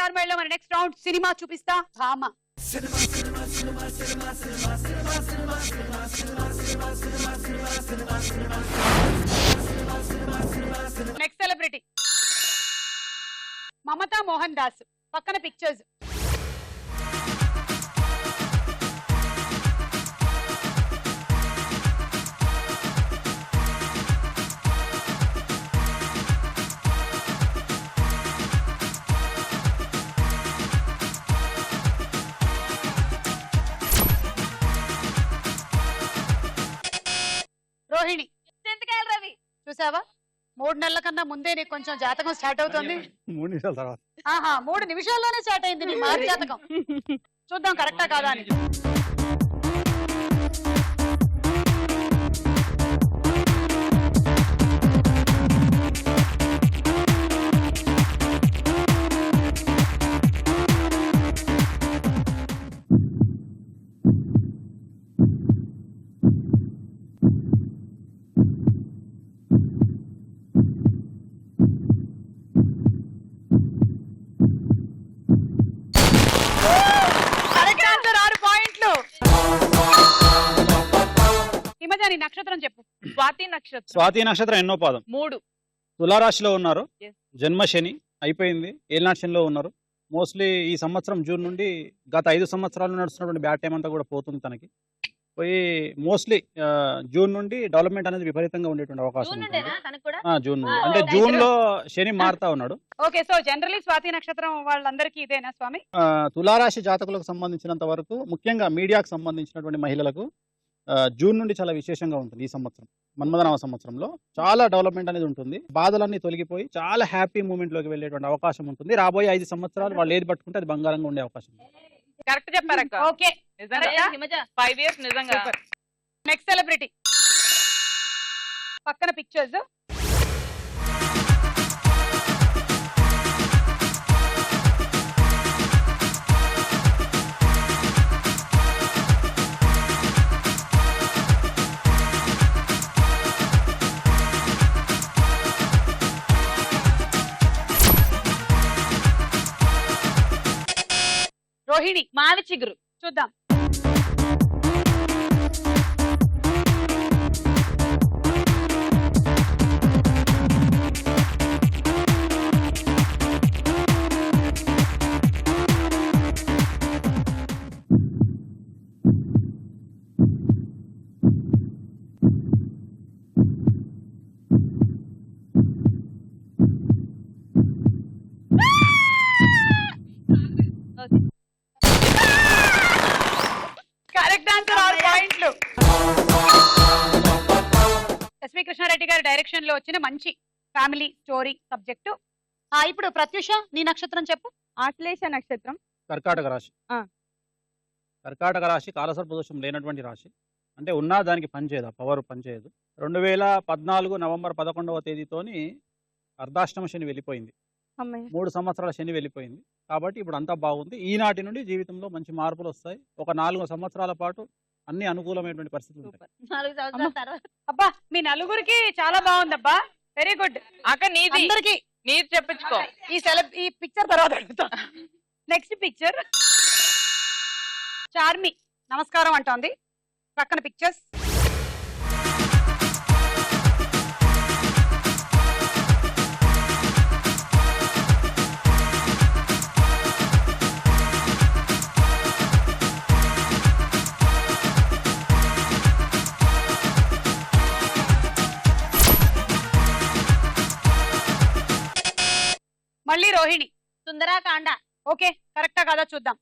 Format లో మన next round cinema చూపిస్తా భామ. Next celebrity Mamata Mohan Das. పక్కన పిక్చర్స్. రోహిణి. రవి చూసావా 3 నెలల కన్నా ముందే నీకు కొంచెం జాతకం స్టార్ట్ అవుతుంది. 3 నిమిషాల తర్వాత 3 నిమిషాల్లోనే స్టార్ట్ అయింది నీ మార్పు జాతకం. చూద్దాం కరెక్టా కాదా అని. నక్షత్రం చెప్పు. స్వాతి నక్షత్రం. స్వాతి నక్షత్రం ఎన్నో పాదం? 3. తులారాశిలో ఉన్నారు. జన్మ శని అయిపోయింది, ఏలినాటి శనిలో ఉన్నారు. మోస్ట్లీ ఈ సంవత్సరం జూన్ నుండి గత 5 సంవత్సరాలు నడుస్తున్నటువంటి బ్యాడ్ టైం అంతా కూడా పోతుంది తనకి. పోయి మోస్ట్లీ జూన్ నుండి డెవలప్మెంట్ అనేది విపరీతంగా ఉండేటువంటి అవకాశం ఉంటుంది. జూన్ నుండి అంటే జూన్ లో శని మారుతా ఉన్నాడు. ఓకే, సో జనరల్లీ స్వాతి నక్షత్రం వాళ్ళందరికీ ఇదేనా స్వామి? తులారాశి జాతకులకు సంబంధించినంత వరకు, ముఖ్యంగా మీడియాకు సంబంధించినటువంటి మహిళలకు జూన్ నుండి చాలా విశేషంగా ఉంటుంది. ఈ సంవత్సరం మన్మథనామ సంవత్సరంలో చాలా డెవలప్మెంట్ అనేది ఉంటుంది. బాధలన్నీ తొలగిపోయి చాలా హ్యాపీ మూమెంట్ లోకి వెళ్ళేటువంటి అవకాశం ఉంటుంది. రాబోయే 5 సంవత్సరాలు వాళ్ళు ఏది పట్టుకుంటే అది బంగారంగా ఉండే అవకాశం ఉంది. కరెక్ట్ చెప్పారక్క. ఓకే, నిజంగా 5 years నిజంగా. నెక్స్ట్ సెలబ్రిటీ పక్కన పిక్చర్స్. రోహిణి. మావి చిగురు. చూద్దాం. Correct answer. 6 పాయింట్లు. ఎస్వి కృష్ణారెడ్డి గారి డైరెక్షన్ లో వచ్చిన మంచి ఫ్యామిలీ స్టోరీ సబ్జెక్టు. ఇప్పుడు ప్రత్యూష నీ నక్షత్రం చెప్పు. ఆశ్లేష నక్షత్రం. కర్కాటక రాశి. కర్కాటక రాశి కాలసర్ప దోషం లేనటువంటి రాశి. అంటే ఉన్నా దానికి పనిచేయదు, పవర్ పనిచేయదు. 2014 నవంబర్ 11వ తేదీతోని అర్ధాష్టమ శని వెళ్ళిపోయింది. 3 సంవత్సరాల శని వెళ్ళిపోయింది. కాబట్టి ఇప్పుడు అంతా బాగుంది. ఈనాటి నుండి జీవితంలో మంచి మార్పులు వస్తాయి. ఒక 4 సంవత్సరాల పాటు అన్ని అనుకూలమైనటువంటి పరిస్థితులు ఉంటాయి. 4 సంవత్సరాల తర్వాత. అబ్బా మీ నలుగురికి చాలా బాగుందబ్బా. Very good. అక్క నీది అందరికి నీది చెప్పించుకో. ఈ పిక్చర్ తర్వాత అడుగుతా. నెక్స్ట్ పిక్చర్ చార్మి నమస్కారం అంటోంది. పక్కన పిక్చర్స్. మళ్ళీ రోహిణి. సుందరాకాండ. ఓకే, కరెక్టా కాదా చూద్దాం.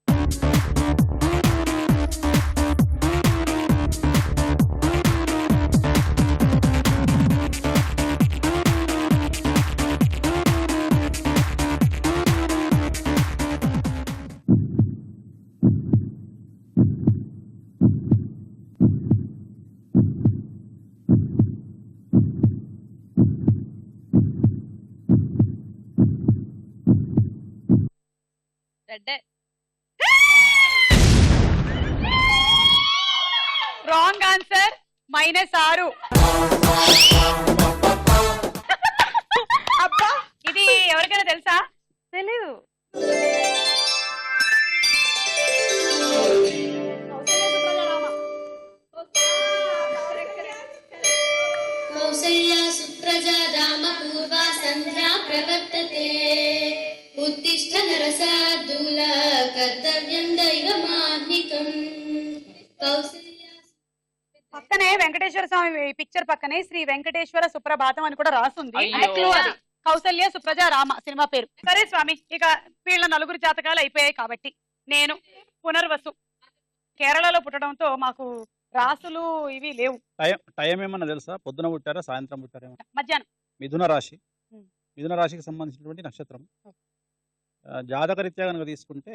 Wrong answer. -6. అబ్బా ఇది ఎవరికైనా తెలుసా? తెలీదు. శార్దూల కర్తవ్యం దైవమాహ్నికం కౌసల్య పక్కనే వెంకటేశ్వర స్వామి పిక్చర్ పక్కనే శ్రీ వెంకటేశ్వర సుప్రభాతం అని కూడా రాసుంది. అయ్యో. అంటే clue అది. కౌసల్య సుప్రజ రామ సినిమా పేరు. సరే స్వామి, ఇక వీళ్ళ నలుగురు జాతకాలు అయిపోయాయి కాబట్టి నేను పునర్వసు కేరళలో పుట్టడంతో మాకు రాసులు ఇవి లేవు. టైం ఏమన్నా తెలుసా? పొద్దున పుట్టారా సాయంత్రం పుట్టారా? మధ్యాహ్నం. మిథున రాశి. Hmm. మిథున రాశికి సంబంధించినటువంటి నక్షత్రం. జాతకరీత్యా కనుక తీసుకుంటే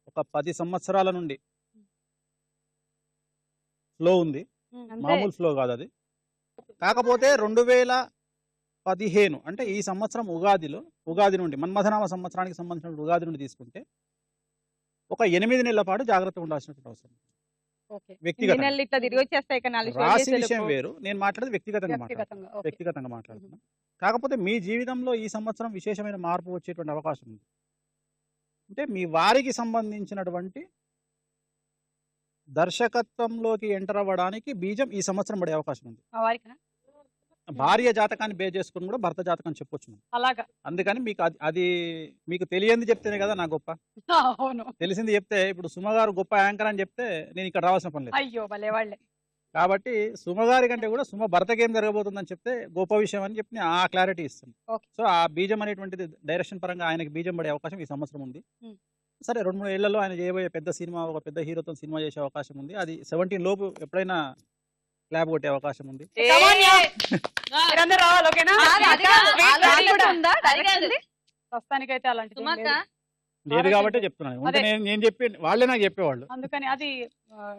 ఒక 10 సంవత్సరాల నుండి ఫ్లో ఉంది. మామూలు ఫ్లో కాదు అది. కాకపోతే 2015 అంటే ఈ సంవత్సరం ఉగాది నుండి మన్మథనామ సంవత్సరానికి సంబంధించిన ఉగాది నుండి తీసుకుంటే ఒక 8 నెలల పాటు జాగ్రత్తగా ఉండాల్సినటువంటి అవసరం. వ్యక్తిగత ఇట్లా తిరిగి వచ్చేస్తాయి రాశి విషయం వేరు, నేను మాట్లాడేది వ్యక్తిగతంగా వ్యక్తిగతంగా. ఓకే. వ్యక్తిగతంగా మాట్లాడుతున్నాను. కాకపోతే మీ జీవితంలో ఈ సంవత్సరం విశేషమైన మార్పు వచ్చేటువంటి అవకాశం ఉంది. అంటే మీ వారికి సంబంధించినటువంటి దర్శకత్వంలోకి ఎంటర్ అవ్వడానికి బీజం ఈ సంవత్సరం పడే అవకాశం ఉంది. మా వారికనా? భార్య జాతకాన్ని బేస్ చేసుకుని కూడా భర్త జాతకం చెప్పొచ్చు మనం. అలాగా. అందుకని మీకు అది మీకు తెలియంది చెప్తేనే కదా నా గొప్ప. అవును. తెలిసింది చెప్తే ఇప్పుడు సుమగారు గొప్ప యాంకర్ అని చెప్తే నేను ఇక్కడ రావాల్సిన పని లేదు. అయ్యో భలే వాళ్ళే. కాబట్టి సుమగారి కంటే కూడా సుమ భర్తకి ఏం జరగబోతుందని చెప్తే గొప్ప విషయం అని చెప్పి ఆ క్లారిటీ ఇస్తుంది. ఓకే. సో ఆ బీజం అనేటువంటిది డైరెక్షన్ పరంగా ఆయనకి బీజం పడే అవకాశం ఈ సంవత్సరం ఉంది. సరే 2-3 ఏళ్లలో ఆయన చేయబోయే పెద్ద సినిమా, ఒక పెద్ద హీరోతో సినిమా చేసే అవకాశం ఉంది. అది 17 లోపు ఎప్పుడైనా క్లాప్ కొట్టే అవకాశం ఉంది. మీరందరూ రావాలి, ఓకేనా? ప్రస్తుతానికైతే అలాంటిది ఏం లేదు. లేదు కాబట్టి చెప్తున్నాను. ఉంటే నేను చెప్పి వాళ్ళే నాకు చెప్పేవాళ్ళు. అందుకని అది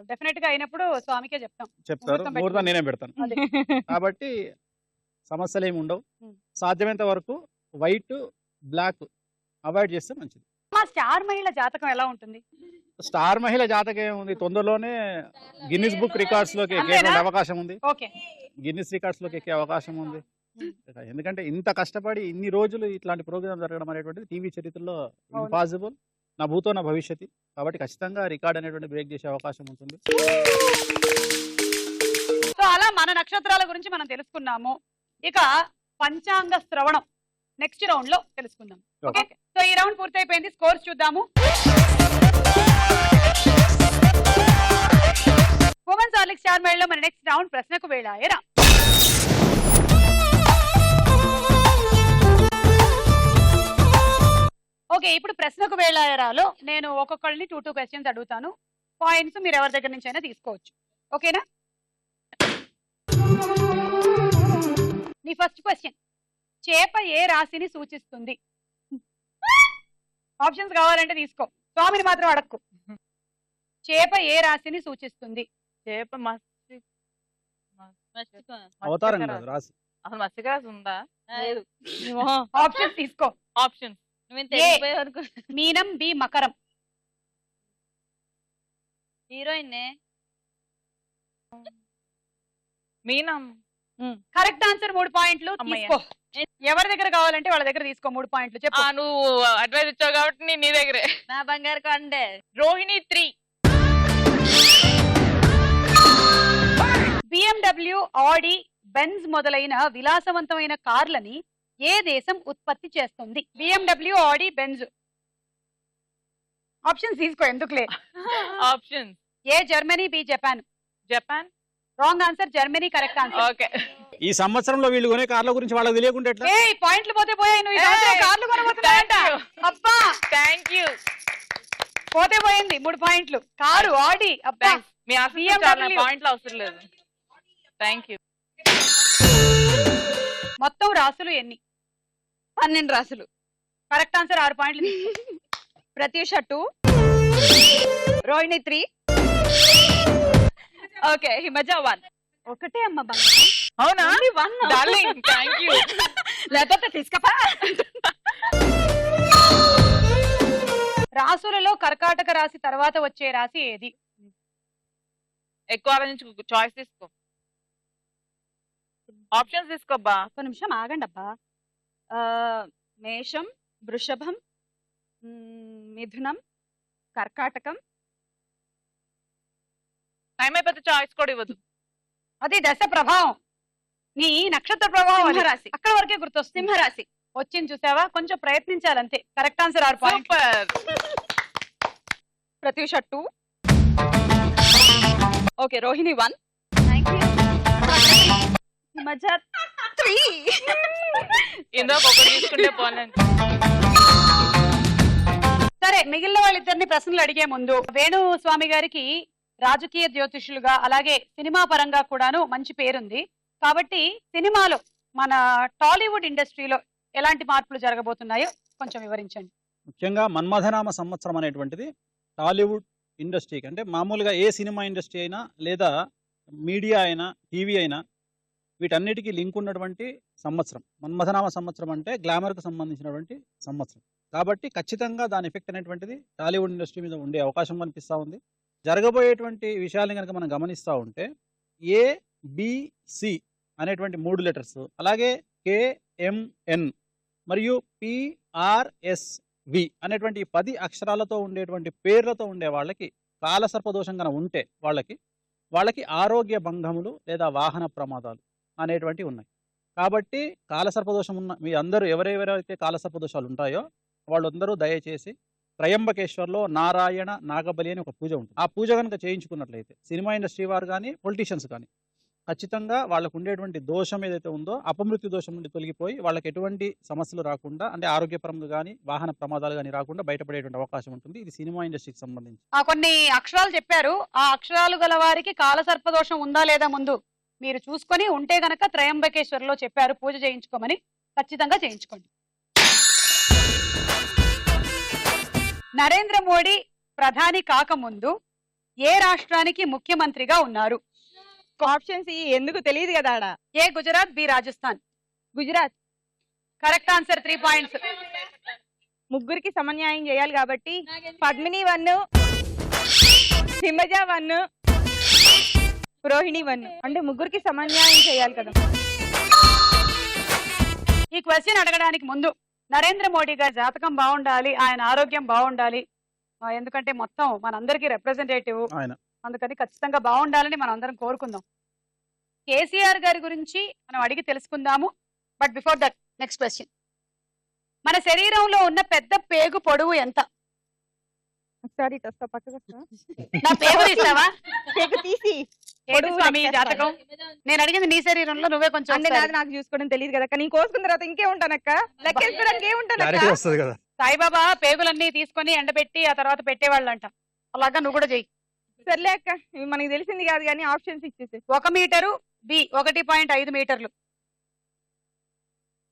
డెఫినెట్ గా అయినప్పుడు స్వామికే చెప్తారు. ముహూర్తం ముహూర్తం నేనే పెడతాను. అదే. కాబట్టి సమస్యలు ఏమి ఉండవు. ఉం. సాధ్యమైనంత వరకు వైట్ బ్లాక్ అవాయిడ్ చేస్తే మంచిది. మా స్టార్ మహిళ జాతకం ఎలా ఉంటుంది? స్టార్ మహిళ జాతకం ఏముంది, తొందరలోనే గిన్నిస్ బుక్ రికార్డ్స్ లోకి ఎక్కేటువంటి అంతేనా? అవకాశం ఉంది. ఓకే. గిన్నిస్ రికార్డ్స్ లోకి ఎక్కే అవకాశం ఉంది. ఎందుకంటే ఇంత కష్టపడి ఇన్ని రోజులు ఇట్లాంటి ప్రోగ్రామ్ జరగడం అనేటువంటిది టీవీ చరిత్రలో అవును. ఇంపాసిబుల్. నా భూతో నా భవిష్యత్తు. కాబట్టి ఖచ్చితంగా రికార్డ్ అనేటువంటి బ్రేక్ చేసే అవకాశం ఉంటుంది. సో అలా మన నక్షత్రాల గురించి మనం తెలుసుకున్నాము. ఇక పంచాంగ శ్రవణం నెక్స్ట్ రౌండ్ లో తెలుసుకుందాం. ఓకే. సో ఈ రౌండ్ పూర్తయిపోయింది. స్కోర్స్ చూద్దాము. ఉమెన్స్ హార్లిక్స్ స్టార్ మహిళలో మన నెక్స్ట్ రౌండ్ ప్రశ్నకు వేళాయరా. ఓకే, ఇప్పుడు ప్రశ్నకు వేళాయరాలో నేను ఒక్కొక్కరిని 2 క్వశ్చన్స్ అడుగుతాను. పాయింట్స్ మీరు ఎవరి దగ్గర నుంచి అయినా తీసుకోవచ్చు. ఓకేనా? నీ ఫస్ట్ క్వశ్చన్, చేప ఏ రాశిని సూచిస్తుంది? ఆప్షన్స్ కావాలంటే తీసుకో, స్వామిని మాత్రం అడక్కు. చేప ఏ రాశిని సూచిస్తుంది? చేప అవతారం కాదు, రాశి. అసలు మత్స్యక రాశి ఉందా? లేదు. ఆప్షన్స్ తీసుకో. ఆప్షన్స్ మీనం, బి మకరం. హీరోయిన్ మీనం. Correct answer. 3 పాయింట్లు తీసుకో. ఎవరి దగ్గర కావాలంటే వాళ్ళ దగ్గర తీసుకో. 3 పాయింట్లు చెప్పు. నువ్వు అడ్వైజ్ ఇచ్చావు కాబట్టి నేను నీ దగ్గరే. నా బంగారు కొండే. రోహిణి 3. BMW, ఆడి, బెంజ్ మొదలైన విలాసవంతమైన కార్లని ఏ దేశం ఉత్పత్తి చేస్తుంది? BMW, ఆడి, బెంజ్. ఆప్షన్స్ తీసుకో, ఎందుకులే. Options A Germany, B Japan. Japan. Wrong answer. Germany correct answer. Okay. ఈ సంవత్సరంలో వీళ్ళు కొనే కార్ల గురించి వాళ్ళకి తెలియకుండా ఎట్లా? ఏయ్, పాయింట్లు పోతే పోయాయి. నువ్వు ఈ సంవత్సరం కార్లు కొనబోతున్నావంట. అబ్బా, థ్యాంక్ యూ. పోతే పోయింది 3 పాయింట్లు. కారు ఆడి. అబ్బా, మీ BMW. పాయింట్లు అవసరం లేదు. Thank you. మొత్తం రాసులు ఎన్ని? 12 రాసులు. Correct answer. 6 పాయింట్లు. ప్రత్యూష 2, రోహిణి 3, ఓకే, హిమజ 1. ఒకటే అమ్మ బంగారం. అవునా? Darling, thank you. లేకపోతే తీసుకపో. రాసులలో కర్కాటక రాశి తర్వాత వచ్చే రాశి ఏది? ఎక్కువ ఆలోచించు, చాయిస్ తీసుకో. ఆప్షన్స్ తీసుకోబ్బా. ఒక నిమిషం ఆగండి అబ్బా. మేషం, వృషభం, మిథునం, కర్కాటకం. టైం అయిపోతే చాయిస్ కూడా ఇవ్వదు. అది దశ ప్రభావం, నీ నక్షత్ర ప్రభావం. సింహరాశి. అక్కడ వరకే గుర్తొస్తుంది. సింహరాశి. వచ్చింది చూసావా, కొంచెం ప్రయత్నించాలి అంతే. Correct answer 6 point. Super. Pratyusha 2. Okay, Rohini 1. Himaja 3. ఇందాక ఒకటి తీసుకుంటే పోలేండి. సరే, మిగిలిన వాళ్ళిద్దరిని ప్రశ్నలు అడిగే ముందు వేణు స్వామి గారికి రాజకీయ జ్యోతిషులుగా అలాగే సినిమా పరంగా కూడాను మంచి పేరుంది. కాబట్టి సినిమాలో మన టాలీవుడ్ ఇండస్ట్రీలో ఎలాంటి మార్పులు జరగబోతున్నాయో కొంచెం వివరించండి. ముఖ్యంగా మన్మథనామ సంవత్సరం అనేటువంటిది టాలీవుడ్ ఇండస్ట్రీకి, అంటే మామూలుగా ఏ సినిమా ఇండస్ట్రీ అయినా లేదా మీడియా అయినా టీవీ అయినా వీటన్నిటికీ లింక్ ఉన్నటువంటి సంవత్సరం. మన్మథనామ సంవత్సరం అంటే గ్లామర్కు సంబంధించినటువంటి సంవత్సరం. కాబట్టి ఖచ్చితంగా దాని ఎఫెక్ట్ అనేటువంటిది టాలీవుడ్ ఇండస్ట్రీ మీద ఉండే అవకాశం కనిపిస్తూ ఉంది. జరగబోయేటువంటి విషయాలను కనుక మనం గమనిస్తూ ఉంటే ABC అనేటువంటి 3 లెటర్స్, అలాగే KMN మరియు PRSV అనేటువంటి 10 అక్షరాలతో ఉండేటువంటి పేర్లతో ఉండే వాళ్ళకి కాలసర్పదోషం కనుక ఉంటే వాళ్ళకి ఆరోగ్య భంగములు లేదా వాహన ప్రమాదాలు అనేటువంటివి ఉన్నాయి. కాబట్టి కాలసర్పదోషం ఉన్న మీ అందరూ ఎవరెవరైతే కాలసర్పదోషాలు ఉంటాయో వాళ్ళందరూ దయచేసి త్రయంబకేశ్వర్లో నారాయణ నాగబలి అని ఒక పూజ ఉంటుంది. ఆ పూజ కనుక చేయించుకున్నట్లయితే సినిమా ఇండస్ట్రీ వారు కానీ పొలిటీషియన్స్ కానీ ఖచ్చితంగా వాళ్ళకు ఉండేటువంటి దోషం ఏదైతే ఉందో అపమృత్యు దోషం నుండి తొలగిపోయి వాళ్ళకి ఎటువంటి సమస్యలు రాకుండా, అంటే ఆరోగ్యపరంగా కానీ వాహన ప్రమాదాలు కానీ రాకుండా బయటపడేటువంటి అవకాశం ఉంటుంది. ఇది సినిమా ఇండస్ట్రీకి సంబంధించి. కొన్ని అక్షరాలు చెప్పారు. ఆ అక్షరాలు గల వారికి కాలసర్పదోషం ఉందా లేదా ముందు మీరు చూసుకొని ఉంటే గనక త్రయంబకేశ్వర్లో చెప్పారు పూజ చేయించుకోమని, ఖచ్చితంగా చేయించుకోండి. నరేంద్ర మోడీ ప్రధాని కాకముందు ఏ రాష్ట్రానికి ముఖ్యమంత్రిగా ఉన్నారు? ఆప్షన్స్ ఎందుకు తెలియదు కదా ఆడ. A Gujarat, B Rajasthan. Gujarat. Correct answer, 3 points. ముగ్గురికి సమన్యాయం చేయాలి కాబట్టి పద్మిని 1, హిమజ 1, రోహిణి 1. అంటే ముగ్గురికి సమన్యాయం చేయాలి కదా. ఈ క్వశ్చన్ అడగడానికి ముందు నరేంద్ర మోడీ గారి జాతకం బాగుండాలి, ఆయన ఆరోగ్యం బాగుండాలి. ఎందుకంటే మొత్తం మనందరికీ రిప్రజెంటేటివ్, ఆయన అందుకని ఖచ్చితంగా బాగుండాలని మనం అందరం కోరుకుందాం. కేసీఆర్ గారి గురించి మనం అడిగి తెలుసుకుందాము. But before that next question. మన శరీరంలో ఉన్న పెద్ద పేగు పొడవు ఎంత? ఒకసారి పక్కకు నా పేగు తీస్తావా? తీసి ఏంటి స్వామి ఈ జాతకం? నేను అడిగింది నీ శరీరంలో, నువ్వే కొంచెం అంటే నాది నాకు చూసుకోవడం తెలియదు కదా. నేను కోసుకున్న తర్వాత ఇంకేముంటానక్క, లెక్కేసుకోవడానికి ఏముంటానక్క. సాయిబాబా పేగులన్నీ తీసుకొని ఎండబెట్టి ఆ తర్వాత పెట్టేవాళ్ళంట. అలాగా నువ్వు కూడా చెయ్యి. సర్లే అక్క, ఇవి మనకి తెలిసింది కాదు కానీ ఆప్షన్స్ ఇచ్చేసి. 1 మీటరు, బి 1.5 మీటర్లు.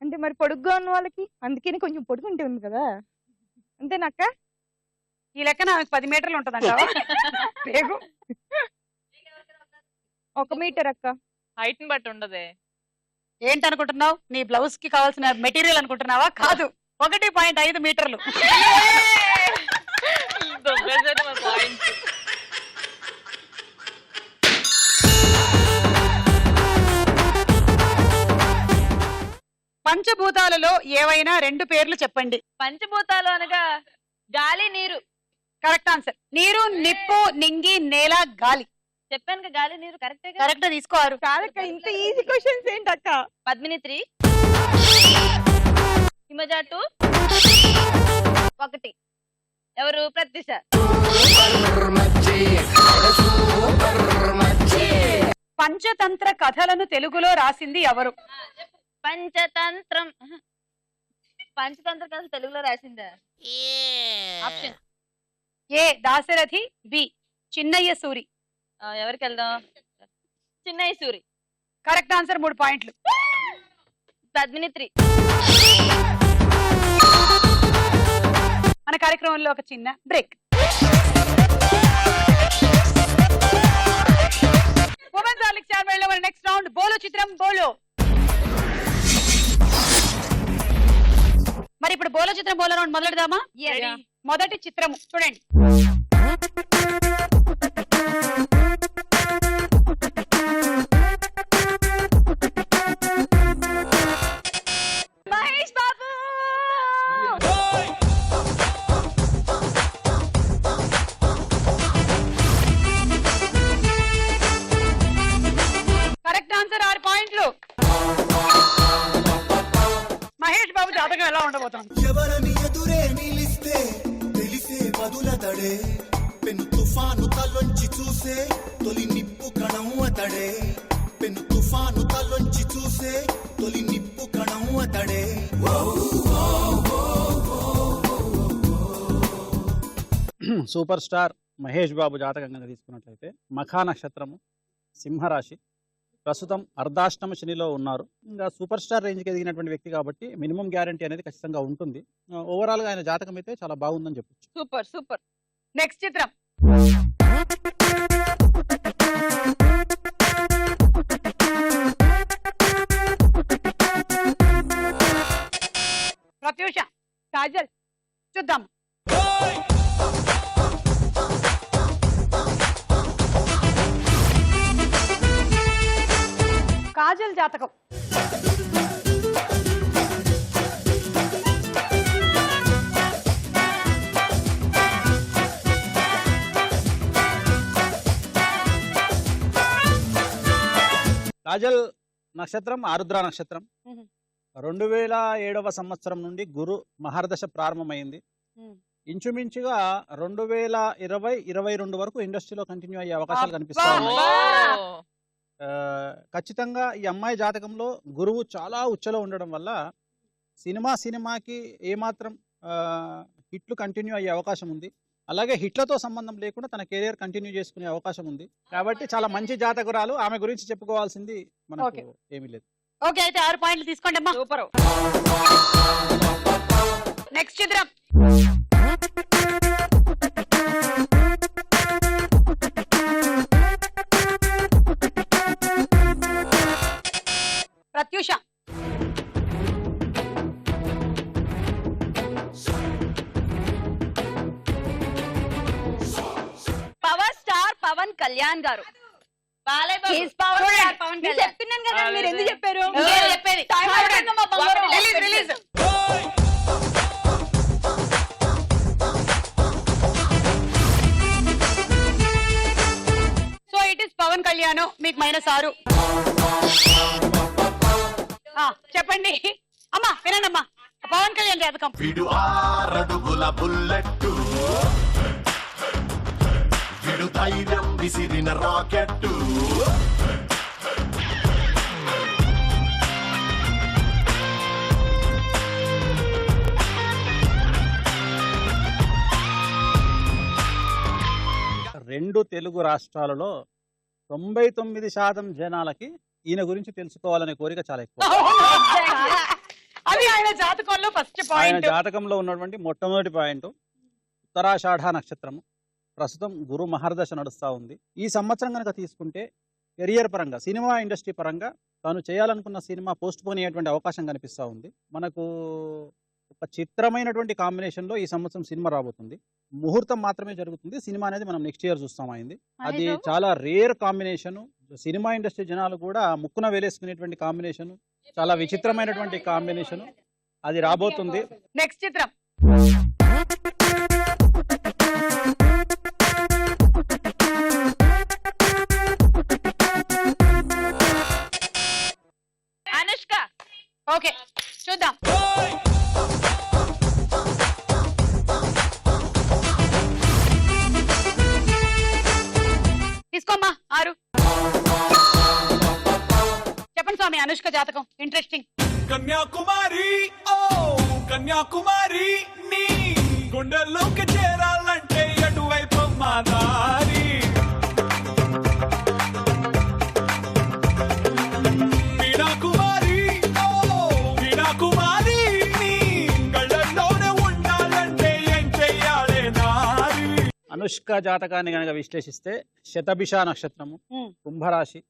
అంటే మరి పొడుగ్గా ఉన్న వాళ్ళకి అందుకని కొంచెం పొడుగుంటే ఉంది కదా, అంతేనక్క? ఈ లెక్కన 10 మీటర్లు ఉంటదంటావా పేగు? 1 మీటర్ అక్క. హైట్ ని బట్టి ఉండదే. ఏంటనుకుంటున్నావు? నీ బ్లౌజ్ కి కావాల్సిన మెటీరియల్ అనుకుంటున్నావా? కాదు, 1.5 మీటర్లు. పంచభూతాలలో ఏవైనా 2 పేర్లు చెప్పండి. పంచభూతాలు అనగా గాలి, నీరు. Correct answer. నీరు, నిప్పు, నింగి, నేల, గాలి. చెప్పాను గాలి, నీరు. కరెక్టే. కరెక్ట్ తీసుకోరు. కాదక్క, ఇంత ఈజీ క్వశ్చన్స్ ఏంటక్క? పద్మిని 3, హిమజ 2, 1. ఎవరు? ప్రత్యూష. పంచతంత్ర కథలను తెలుగులో రాసింది ఎవరు? పంచతంత్రం. పంచతంత్ర కథలు తెలుగులో రాసిందా? ఆప్షన్. ఏ దాశరథి, బి చిన్నయ్య సూరి. ఎవరికి వెళ్దాం? చిన్నయ్య సూరి. కరెక్ట్ ఆన్సర్, 3 పాయింట్లు. పద్మిని 3. మన కార్యక్రమంలో ఒక చిన్న బ్రేక్. ఉమెన్స్ హార్లిక్స్ ఛానల్ మన నెక్స్ట్ రౌండ్ బోలో చిత్రం బోలో. మరి ఇప్పుడు బోలో చిత్రం బోలో రౌండ్ మొదలెడదామా? మొదటి చిత్రము చూడండి. మహేష్ బాబు. కరెక్ట్ ఆన్సర్, 6 పాయింట్లు. మహేష్ బాబు జాతకం మబ్బులతడే పెను తుఫాను తలొంచి చూసే తొలి నిప్పు కణం అతడే పెను తుఫాను తలొంచి చూసే తొలి నిప్పు కణం అతడే సూపర్ స్టార్ మహేష్ బాబు జాతకం కనుక తీసుకున్నట్లయితే మఖా నక్షత్రము, సింహరాశి, ప్రస్తుతం అర్ధాష్టమ శనిలో ఉన్నారు. ఇంకా సూపర్ స్టార్ రేంజ్కి ఎదిగినటువంటి వ్యక్తి కాబట్టి మినిమం గ్యారంటీ అనేది ఖచ్చితంగా ఉంటుంది. ఓవరాల్గా ఆయన జాతకం అయితే చాలా బాగుందని చెప్పొచ్చు. Super super. నెక్స్ట్ చిత్రం. ప్రత్యూష, కాజల్, చూద్దాం. కాజల్ జాతకం. కాజల్ నక్షత్రం ఆరుద్ర నక్షత్రం. మ్మ్. 2007వ సంవత్సరం నుండి గురు మహర్దశ ప్రారంభమైంది. ఇంచుమించుగా 2020-22 వరకు ఇండస్ట్రీలో కంటిన్యూ అయ్యే అవకాశాలు కనిపిస్తా ఉన్నాయి. ఖచ్చితంగా ఈ అమ్మాయి జాతకంలో గురువు చాలా ఉచ్చలో ఉండడం వల్ల సినిమాకి ఏమాత్రం హిట్లు కంటిన్యూ అయ్యే అవకాశం ఉంది. అలాగే హిట్లతో సంబంధం లేకుండా తన కెరియర్ కంటిన్యూ చేసుకునే అవకాశం ఉంది. కాబట్టి చాలా మంచి జాతకురాలు. ఆమె గురించి చెప్పుకోవాల్సింది మనకు ఏమీ లేదు. ఓకే, అయితే 6 పాయింట్లు తీసుకోండి అమ్మా. సూపర్. నెక్స్ట్ చిత్రం. ప్రత్యూష. పవర్ స్టార్ పవన్ కళ్యాణ్ గారు. He's power star Pawan Kalyan. చెప్తున్నాను కదా, మీరు ఎందుకు చెప్పారు? నేను చెప్పేది. Time అయిపోయింది అమ్మా, బంగారం. Release. So it is Pawan Kalyan. మీకు -6. చెప్పండి అమ్మా, వినండి అమ్మా. పవన్ కళ్యాణ్ జాతకం. విడు 6 అడుగుల బుల్లెట్టు విడు ధైర్యం విసిరిన రాకెట్టు రెండు తెలుగు రాష్ట్రాలలో 99% జనాలకి ఈయన గురించి తెలుసుకోవాలనే కోరిక చాలా ఎక్కువ. అది ఆయన జాతకంలో ఫస్ట్ ఆయన పాయింట్. జాతకంలో ఉన్నటువంటి మొట్టమొదటి పాయింట్ ఉత్తరాషాఢ నక్షత్రము. ప్రస్తుతం గురు మహర్దశ నడుస్తూ ఉంది. ఈ సంవత్సరం కనుక తీసుకుంటే కెరియర్ పరంగా, సినిమా ఇండస్ట్రీ పరంగా తాను చేయాలనుకున్న సినిమా పోస్ట్ పోన్ అయ్యేటువంటి అవకాశం కనిపిస్తూ ఉంది. మనకు ఒక చిత్రమైనటువంటి కాంబినేషన్లో ఈ సంవత్సరం సినిమా రాబోతుంది. ముహూర్తం మాత్రమే జరుగుతుంది. సినిమా అనేది మనం నెక్స్ట్ ఇయర్ చూస్తాం. అయింది అది చాలా రేర్ కాంబినేషన్. సినిమా ఇండస్ట్రీ జనాలు కూడా ముక్కున వేలేసుకునేటువంటి కాంబినేషన్, చాలా విచిత్రమైనటువంటి కాంబినేషన్. అది రాబోతుంది. నెక్స్ట్ చిత్రం. అనుష్క. ఓకే, చూద్దాం. తీసుకోమ్మా 6. చెప్పండి స్వామి, అనుష్క జాతకం ఇంట్రెస్టింగ్. కన్యాకుమారి ఓ కన్యాకుమారి నీ గుండెల్లోకి చేరాలంటే ఎటువైపు మా దారి వీణాకుమారి ఓ వీణాకుమారి నీ కళ్ళల్లోనే ఉండాలంటే ఏం చెయ్యాలే నారి. అనుష్క జాతకాన్ని కనుక విశ్లేషిస్తే శతభిష నక్షత్రము, కుంభరాశి.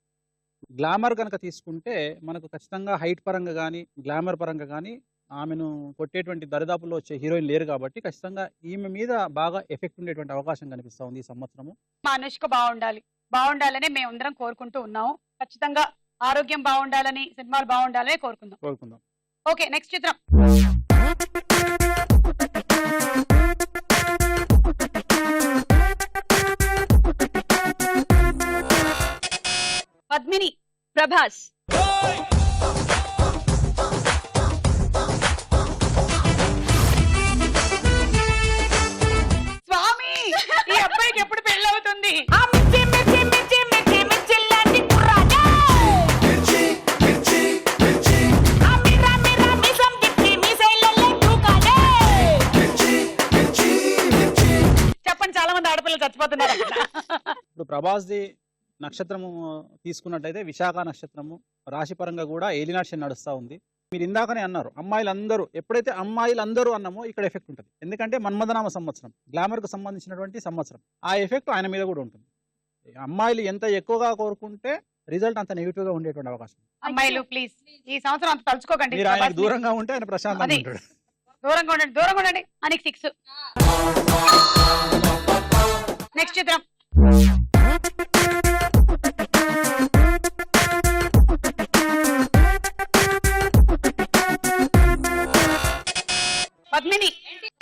గ్లామర్ కనుక తీసుకుంటే మనకు ఖచ్చితంగా హైట్ పరంగా కానీ గ్లామర్ పరంగా కానీ ఆమెను కొట్టేటువంటి దరిదాపుల్లో వచ్చే హీరోయిన్ లేరు కాబట్టి ఖచ్చితంగా ఈమె మీద బాగా ఎఫెక్ట్ ఉండేటువంటి అవకాశం కనిపిస్తూ ఉంది ఈ సంవత్సరము. మా అనుష్క బాగుండాలని మేమందరం కోరుకుంటూ ఉన్నాము. ఖచ్చితంగా ఆరోగ్యం బాగుండాలని, సినిమాలు బాగుండాలని కోరుకుందాం. ఓకే, నెక్స్ట్ చిత్రం. పద్మిని. ప్రభాస్. స్వామి చచ్చిపోతున్నారు అక్కడ. ఇప్పుడు ప్రభాస్ది నక్షత్రము తీసుకున్నట్టయితే విశాఖ నక్షత్రము రాశిపరంగా కూడా ఏలినాటి నడుస్తూ ఉంది. మీరు ఇందాకనే అన్నారు అమ్మాయిలందరూ, ఎప్పుడైతే అమ్మాయిలందరూ అన్నామో ఇక్కడ ఎఫెక్ట్ ఉంటుంది. ఎందుకంటే మన్మథనామ సంవత్సరం, గ్లామర్కు సంబంధించినటువంటి సంవత్సరం. ఆ ఎఫెక్ట్ ఆయన మీద కూడా ఉంటుంది. అమ్మాయిలు ఎంత ఎక్కువగా కోరుకుంటే రిజల్ట్ అంత నెగిటివ్ గా ఉండేటువంటి అవకాశం. అమ్మాయిలు ప్లీజ్ ఈ సంవత్సరం అంత తలుచుకోకండి. మీరు ఆయనకు దూరంగా ఉంటే ఆయన ప్రశాంతంగా అది. ఉంటాడు. దూరంగా ఉండండి, దూరంగా ఉండండి. అనికి 6. నెక్స్ట్ చిత్రం. పద్మిని.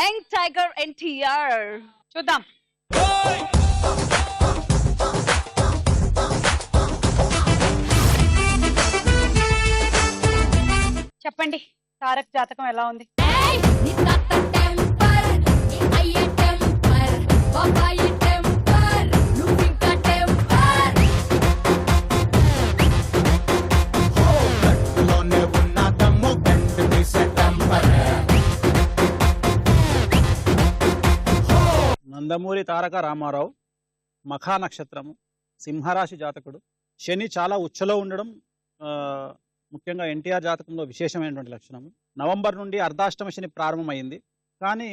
Young tiger NTR. చూద్దాం. చెప్పండి తారక్ జాతకం ఎలా ఉంది? గట్టులోనే ఉన్న దమ్ము గంటు తీసే టెంపర్. నందమూరి తారక రామారావు, మఖా నక్షత్రము, సింహరాశి జాతకుడు. శని చాలా ఉచ్చలో ఉండడం ముఖ్యంగా ఎన్టీఆర్ జాతకంలో విశేషమైనటువంటి లక్షణము. నవంబర్ నుండి అర్ధాష్టమ శని ప్రారంభమైంది, కానీ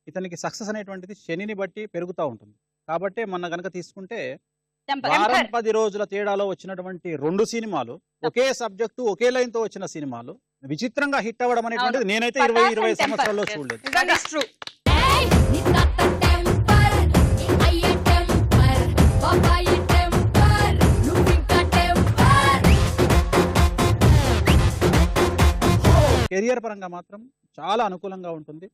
ఇతనికి సక్సెస్ అనేటువంటిది శనిని బట్టి పెరుగుతూ ఉంటుంది. కాబట్టి మొన్న గనక తీసుకుంటే వారం 10 రోజుల తేడాలో వచ్చినటువంటి 2 సినిమాలు, ఒకే సబ్జెక్టు ఒకే లైన్ తో వచ్చిన సినిమాలు విచిత్రంగా హిట్ అవ్వడం అనేటువంటిది నేనైతే 20 సంవత్సరాల్లో చూడలేదు. నిజంగా true. కెరియర్ పరంగా మాత్రం చాలా అనుకూలంగా ఉంటుంది.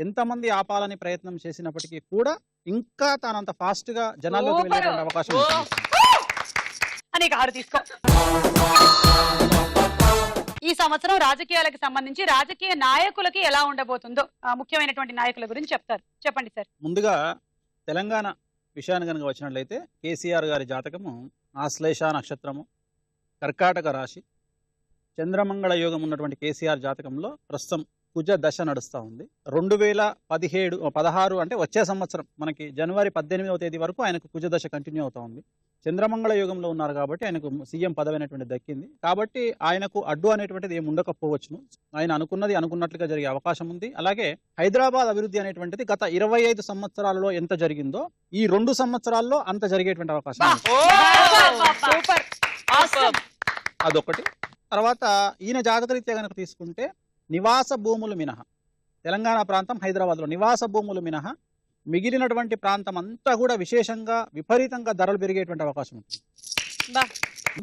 ఎంతమంది ఆపాలని ప్రయత్నం చేసినప్పటికీ కూడా ఇంకా తానంత ఫాస్ట్ గా జనాల్లోకి వెళ్ళేటువంటి అవకాశం ఉంటుంది. అని 6 తీసుకో. ఈ సంవత్సరం రాజకీయాలకు సంబంధించి రాజకీయ నాయకులకి ఎలా ఉండబోతుందో ముఖ్యమైనటువంటి నాయకుల గురించి చెప్తారు. చెప్పండి సార్. ముందుగా తెలంగాణ విషయాన్ని కనుక వచ్చినట్లయితే కేసీఆర్ గారి జాతకము ఆశ్లేష నక్షత్రము, కర్కాటక రాశి, చంద్రమంగళ యోగం ఉన్నటువంటి కేసీఆర్ జాతకంలో ప్రస్తుతం కుజ దశ నడుస్తూ ఉంది. 2016 అంటే వచ్చే సంవత్సరం మనకి జనవరి 18వ తేదీ వరకు ఆయనకు కుజ దశ కంటిన్యూ అవుతా ఉంది. చంద్రమంగళ యోగంలో ఉన్నారు కాబట్టి ఆయనకు సీఎం పదవి అనేటువంటిది దక్కింది. కాబట్టి ఆయనకు అడ్డు అనేటువంటిది ఏమి ఉండకపోవచ్చును. ఆయన అనుకున్నది అనుకున్నట్లుగా జరిగే అవకాశం ఉంది. అలాగే హైదరాబాద్ అభివృద్ధి అనేటువంటిది గత 25 సంవత్సరాలలో ఎంత జరిగిందో ఈ 2 సంవత్సరాల్లో అంత జరిగేటువంటి అవకాశం ఉంది. సూపర్. అదొకటి. తర్వాత ఈయన జాతకరీత్యా కనుక తీసుకుంటే నివాస భూములు మినహా, తెలంగాణ ప్రాంతం హైదరాబాద్లో నివాస భూములు మినహా మిగిలినటువంటి ప్రాంతం అంతా కూడా విశేషంగా విపరీతంగా ధరలు పెరిగేటువంటి అవకాశం ఉంది.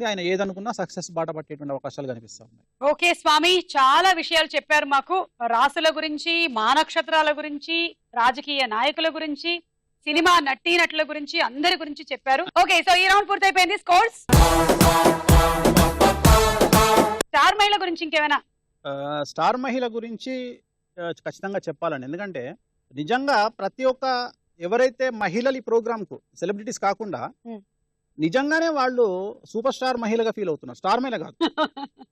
ఆయన ఏదనుకున్నా సక్సెస్ బాట పట్టేటువంటి అవకాశాలు కనిపిస్తా ఉన్నాయి. ఓకే స్వామి, చాలా విషయాలు చెప్పారు మాకు. రాసుల గురించి, మా నక్షత్రాల గురించి, రాజకీయ నాయకుల గురించి, సినిమా నటీనటుల గురించి, అందరి గురించి చెప్పారు. ఓకే, సో ఈ రౌండ్ పూర్తయిపోయింది. స్కోర్స్. స్టార్ మహిళ గురించి ఇంకేమైనా? స్టార్ మహిళ గురించి ఖచ్చితంగా చెప్పాలండి. ఎందుకంటే నిజంగా ప్రతి ఒక్క ఎవరైతే మహిళలు ఈ ప్రోగ్రామ్కు సెలబ్రిటీస్ కాకుండా నిజంగానే వాళ్ళు సూపర్ స్టార్ మహిళగా ఫీల్ అవుతున్నారు. స్టార్ మహిళ కాదు.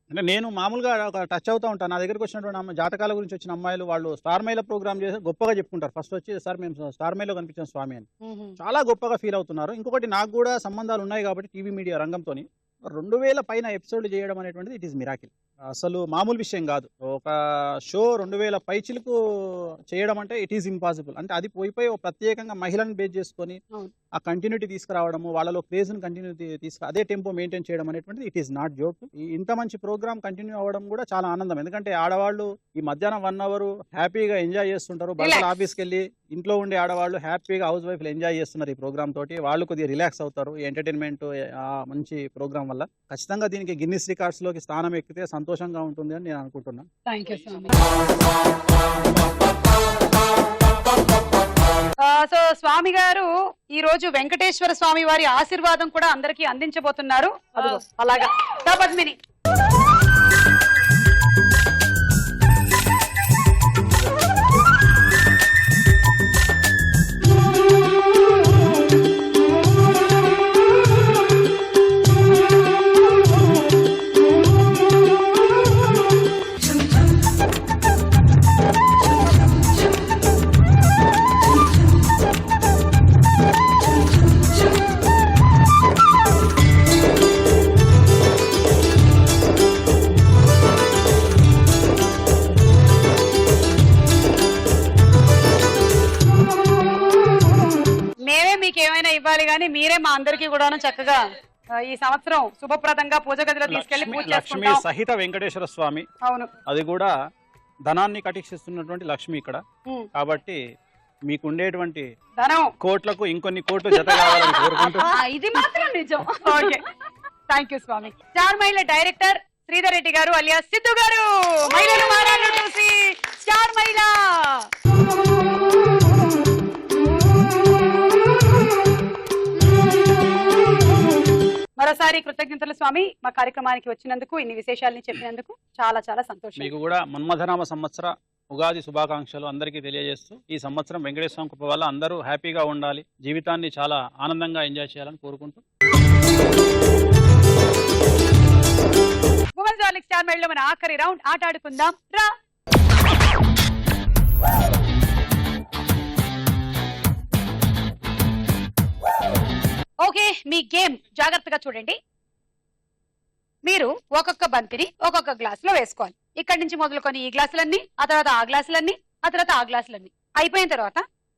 అంటే నేను మామూలుగా ఒక టచ్ అవుతూ ఉంటాను. నా దగ్గరికి వచ్చినటువంటి జాతకాల గురించి వచ్చిన అమ్మాయిలు వాళ్ళు స్టార్ మహిళ ప్రోగ్రామ్ చేసి గొప్పగా చెప్పుకుంటారు. ఫస్ట్ వచ్చి సార్ మేము స్టార్ మహిళలో కనిపించాం స్వామి అని చాలా గొప్పగా ఫీల్ అవుతున్నారు. ఇంకొకటి నాకు కూడా సంబంధాలు ఉన్నాయి కాబట్టి టీవీ మీడియా రంగంతో 2000 పైన ఎపిసోడ్లు చేయడం అనేటువంటిది ఇట్ ఈస్ మిరాకిల్. అసలు మామూలు విషయం కాదు. ఒక షో 2000 పైచిలకు చేయడం అంటే ఇట్ ఈస్ ఇంపాసిబుల్. అంటే అది పోయిపోయి ప్రత్యేకంగా మహిళలను బేస్ చేసుకొని ఆ కంటిన్యూటీ తీసుకురావడము, వాళ్ళలో క్రేజ్ని కంటిన్యూటీ అదే టెంపో మెయింటైన్ చేయడం అనేటువంటిది ఇట్ ఈస్ నాట్ జోక్. ఇంత మంచి ప్రోగ్రామ్ కంటిన్యూ అవ్వడం కూడా చాలా ఆనందం. ఎందుకంటే ఆడవాళ్ళు ఈ మధ్యాహ్నం 1 అవర్ హ్యాపీగా ఎంజాయ్ చేస్తుంటారు. భర్తల ఆఫీస్కి వెళ్ళి ఇంట్లో ఉండే ఆడవాళ్ళు హ్యాపీగా హౌస్ వైఫ్లు ఎంజాయ్ చేస్తున్నారు ఈ ప్రోగ్రామ్ తోటి. వాళ్ళు కొద్దిగా రిలాక్స్ అవుతారు ఈ ఎంటర్టైన్మెంట్ మంచి ప్రోగ్రామ్ వల్ల. ఖచ్చితంగా దీనికి గిన్నిస్ రికార్డ్స్ లోకి స్థానం ఎక్కితే సంతోషంగా ఉంటుంది అని నేను అనుకుంటున్నాను. సో స్వామి గారు ఈ రోజు వెంకటేశ్వర స్వామి వారి ఆశీర్వాదం కూడా అందరికీ అందించబోతున్నారు. అలాగా పద్మిని. ఏమైనా ఇవ్వాలి కానీ మీరే మా అందరికీ కూడాను చక్కగా ఈ సంవత్సరం శుభప్రదంగా పూజ గదిలో తీసుకెళ్లి పూజ లక్ష్మి చేసుకుంటాం. సహిత వెంకటేశ్వర స్వామి, అవును. అది కూడా ధనాన్ని కటిస్తున్నటువంటి లక్ష్మి ఇక్కడ. ఉమ్. కాబట్టి మీకు ఉండేటువంటి ధనం కోట్లకు ఇంకొన్ని కోట్లు జత కావాలని కోరుకుంటూ ఇది మాత్రం నిజం. ఓకే, థ్యాంక్ యూ స్వామి. స్టార్ మహిళ డైరెక్టర్ శ్రీధర్ రెడ్డి గారు అలియా సిద్ధు గారు, మహిళలు మారాలు చూసి స్టార్ మహిళ. మరోసారి కృతజ్ఞతలు స్వామి, మా కార్యక్రమానికి వచ్చినందుకు, ఇన్ని విశేషాలని చెప్పినందుకు చాలా చాలా సంతోషం. మీకు కూడా మన్మథనామ సంవత్సర ఉగాది శుభాకాంక్షలు అందరికీ తెలియజేస్తూ, ఈ సంవత్సరం వెంకటేశ్వర స్వామి కృప వల్ల అందరూ హ్యాపీగా ఉండాలి, జీవితాన్ని చాలా ఆనందంగా ఎంజాయ్ చేయాలని కోరుకుంటూ ఉమెన్స్ డార్లింగ్ స్టార్ మహిళలో మన ఆఖరి రౌండ్ ఆట ఆడుకుందాం రా. ఓకే, మీ గేమ్ జాగ్రత్తగా చూడండి. మీరు ఒక్కొక్క బంతిని ఒక్కొక్క గ్లాస్ లో వేసుకోవాలి. ఇక్కడి నుంచి మొదలుకొని ఈ గ్లాసులన్నీ, ఆ తర్వాత ఆ గ్లాసులన్నీ, ఆ తర్వాత ఆ గ్లాసులన్నీ అయిపోయిన తర్వాత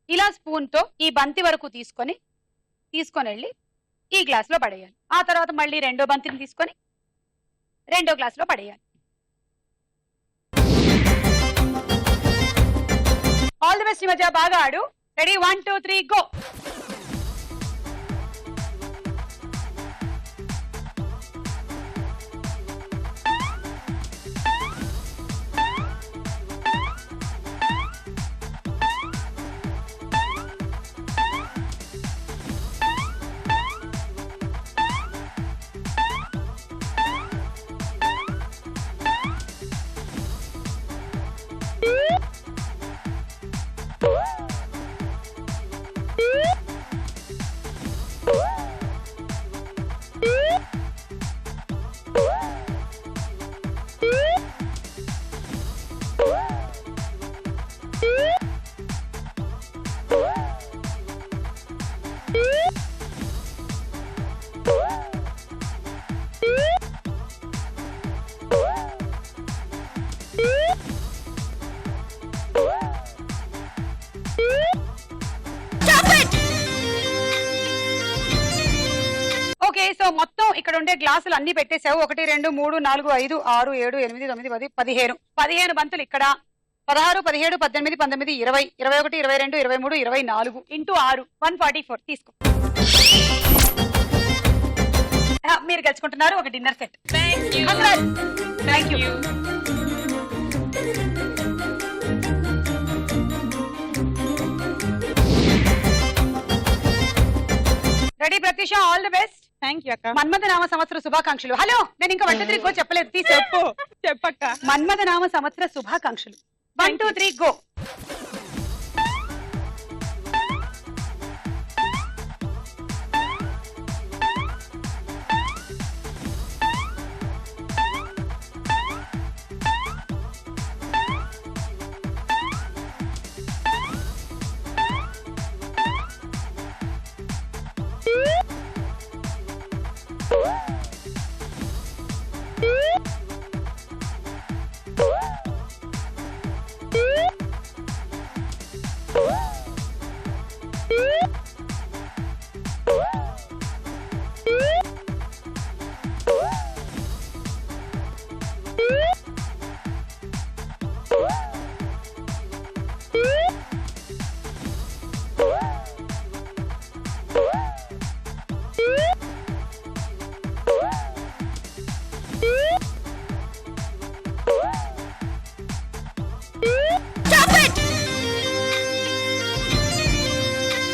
ఇలా స్పూన్ తో ఈ బంతి వరకు తీసుకొని వెళ్ళి ఈ గ్లాస్ లో పడేయాలి. ఆ తర్వాత మళ్ళీ రెండో బంతిని తీసుకొని రెండో గ్లాస్ లో పడేయాలి. All the best. ఈ మధ్య బాగా ఆడు. Ready, 1 2 3 go. ఓకే, సో మొత్తం ఇక్కడ ఉండే గ్లాసులు అన్ని పెట్టేసావు. 1 2 3 4 5 6 7 8 9 10 15 బంతులు ఇక్కడ. 16 17 18 19 20 21 22 23 24 ఇంటూ 6 144 తీసుకో. మీరు గెలుచుకుంటున్నారు ఒక dinner set. Thank you. Ready Pratyusha, all the best. Thank you అక్క. మన్మథనామ సంవత్సర శుభాకాంక్షలు. హలో, నేను ఇంకా 1 2 3 గో చెప్పలేదు. తీసేప్పు చెప్పక్క. మన్మథనామ సంవత్సర శుభాకాంక్షలు. 1 2 3 గో.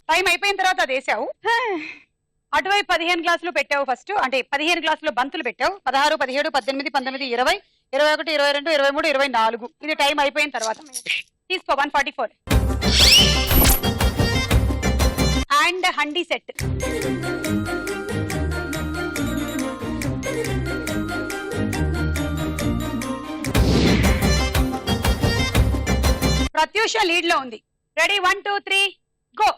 టైం అయిపోయిన తర్వాత అది వేసావు. అటువైపు 15 గ్లాసులు పెట్టావు. ఫస్ట్ అంటే 15 గ్లాసులు బంతులు పెట్టావు. 16 17 18 19 20 21 22 23 24 ఇది టైం అయిపోయిన తర్వాత తీసుకో. 144 and handi set. Pratyusha lead లో ఉంది. Ready, 1 2 3 go.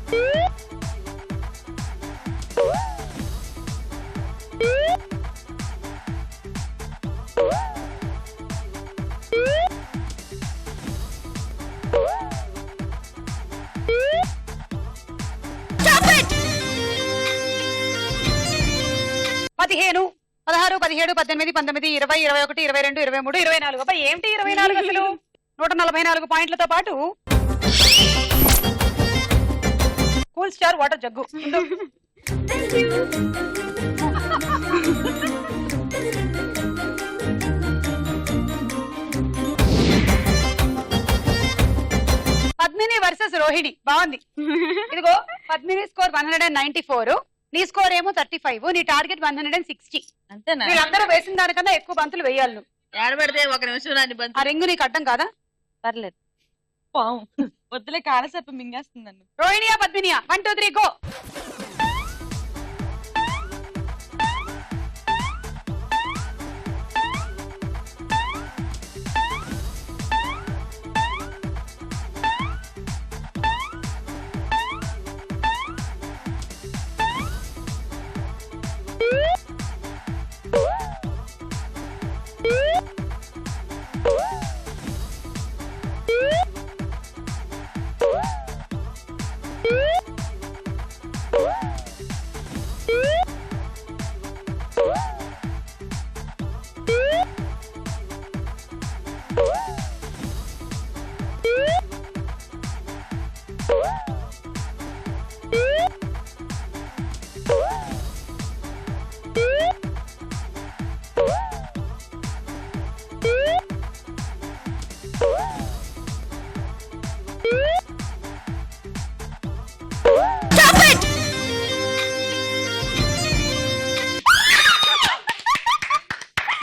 15, 16, 17, 18, 19, 20, 21, 22, 23, 24. అబ్బా ఏంటి 24 అసలు? 144 పాయింట్లతో పాటు cool star water jug. Padmini versus Rohini బాగుంది. ఇదిగో పద్మిని స్కోర్ 194, నీ స్కోర్ ఏమో 35, నీ టార్గెట్ 160. అంతేనా? వీళ్ళందరూ వేసిన దానికన్నా ఎక్కువ బంతులు వేయాలి నువ్వు. ఏడబడితే ఒక నిమిషం రాని ఆ బంతి. రింగు నీకు అడ్డం కాదా? పర్లేదు. పావు వద్దులే, కాలసర్పం మింగేస్తుంది నన్ను. రోహిణియా పద్మినియా? 1 2 3 గో.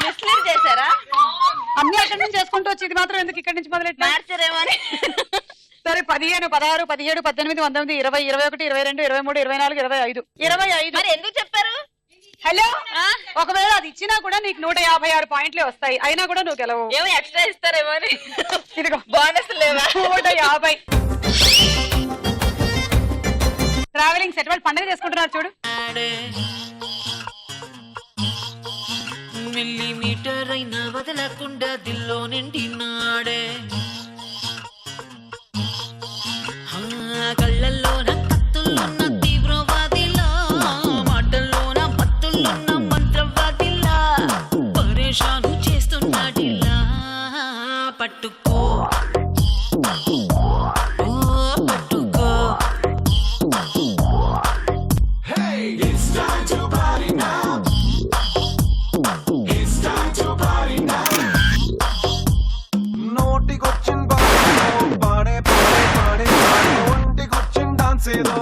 మిస్లీడ్ చేశారా? అన్ని అక్కడి నుంచి చేసుకుంటూ వచ్చి ఇది మాత్రం ఎందుకు ఇక్కడి నుంచి మొదలెట్టా? మార్చరేమో అని. సరే 15, 16, 17, 18, 19, 20, 21, 22, 23, 24, 25. 25. మరి ఎందుకు చెప్పారు? హలో, ఒకవేళ అది ఇచ్చినా కూడా నీకు 156 పాయింట్లే వస్తాయి, అయినా కూడా నువ్వు గెలవు. ఏమో ఎక్స్ట్రా ఇస్తారేమో అని. ఇదిగో బోనస్ లేవా? 150. ట్రావెలింగ్ సెట్ వాళ్ళు పండుగ చేసుకుంటున్నారు చూడు. మిల్లీమీటర్ అయినా వదలకుండా దిల్లో నిండినాడే, కళ్ళల్లోన కత్తుల్లోన తీవ్రవాదిలా, మాటల్లోన మత్తుల్లోన మంత్రవాదిలా, పరేషాను చేస్తున్నాడిలా. పట్టుకో పట్టుకో. నోటికొచ్చిన పాడే పాడే పాడే ఒంటికొచ్చిన డాన్స్ ఏదో